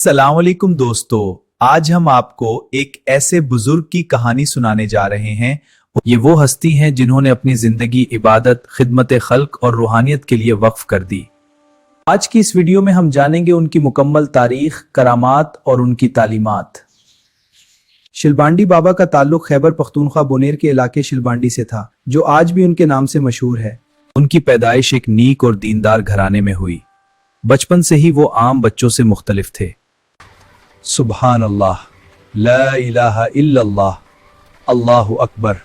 अस्सलाम वालेकुम दोस्तों, आज हम आपको एक ऐसे बुजुर्ग की कहानी सुनाने जा रहे हैं। ये वो हस्ती हैं जिन्होंने अपनी जिंदगी इबादत, खिदमत खल्क और रूहानियत के लिए वक्फ कर दी। आज की इस वीडियो में हम जानेंगे उनकी मुकम्मल तारीख, करामात और उनकी तालीमात। शिलबांडी बाबा का ताल्लुक खैबर पख्तूनख्वा बुनेर के इलाके शिलबांडी से था, जो आज भी उनके नाम से मशहूर है। उनकी पैदाइश एक नीक और दीनदार घराने में हुई। बचपन से ही वो आम बच्चों से मुख्तलिफ थे। सुबहान अल्लाह, ला इलाहा इल्लल्लाह, अल्लाहु अकबर।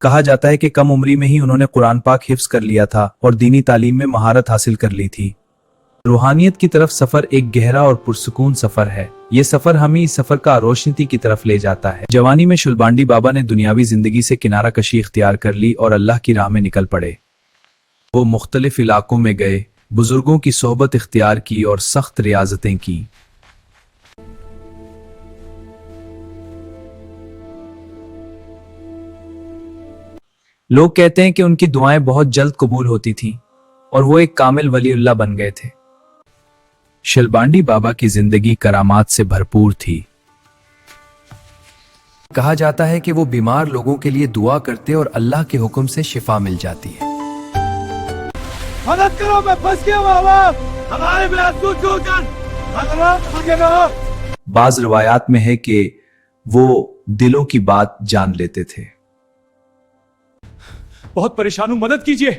कहा जाता है कि कम उम्री में ही उन्होंने कुरान पाक हिफ्ज कर लिया था और दीनी तालीम में महारत हासिल कर ली थी। रूहानियत की तरफ सफर एक गहरा और पुरसुकून सफर है। ये सफर हमें इस सफर का रोशनी की तरफ ले जाता है। जवानी में शिलबांडी बाबा ने दुनियावी जिंदगी से किनारा कशी इख्तियार कर ली और अल्लाह की राह में निकल पड़े। वो मुख्तलिफ इलाकों में गए, बुजुर्गों की सोहबत इख्तियार की और सख्त रियाजतें की। लोग कहते हैं कि उनकी दुआएं बहुत जल्द कबूल होती थीं और वो एक कामिल वलीउल्लाह बन गए थे। शिलबांडी बाबा की जिंदगी करामात से भरपूर थी। कहा जाता है कि वो बीमार लोगों के लिए दुआ करते और अल्लाह के हुक्म से शिफा मिल जाती है। मदद करो, मैं फंस गया बाबा, हमारे बाज रवायात में है कि वो दिलों की बात जान लेते थे। बहुत परेशान हूँ, मदद कीजिए।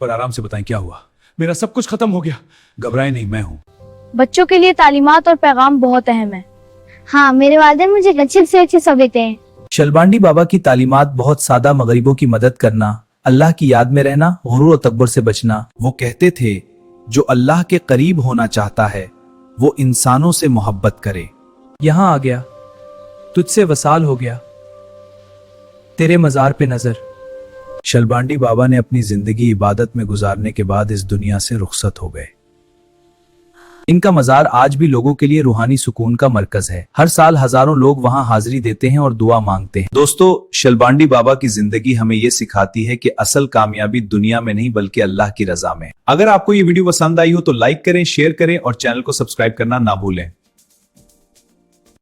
पर आराम से बताएं क्या हुआ। मेरा सब कुछ खत्म हो गया। घबराएं नहीं, मैं हूँ। बच्चों के लिए तालीमात और पैगाम बहुत अहम है। हाँ, मेरे वालिदैन मुझे अच्छे से अच्छे सब देते हैं। शिलबांडी बाबा की तालीमात बहुत सादा, मगरिबों की मदद करना, अल्लाह की याद में रहना, गुरूर और तकबर से बचना। वो कहते थे, जो अल्लाह के करीब होना चाहता है वो इंसानों से मोहब्बत करे। यहाँ आ गया, तुझसे वसाल हो गया, तेरे मजार पे नजर। शिलबांडी बाबा ने अपनी जिंदगी इबादत में गुजारने के बाद इस दुनिया से रुखसत हो गए। इनका मजार आज भी लोगों के लिए रूहानी सुकून का मरकज है। हर साल हजारों लोग वहां हाजिरी देते हैं और दुआ मांगते हैं। दोस्तों, शिलबांडी बाबा की जिंदगी हमें ये सिखाती है कि असल कामयाबी दुनिया में नहीं बल्कि अल्लाह की रजा में। अगर आपको ये वीडियो पसंद आई हो तो लाइक करें, शेयर करें और चैनल को सब्सक्राइब करना ना भूलें।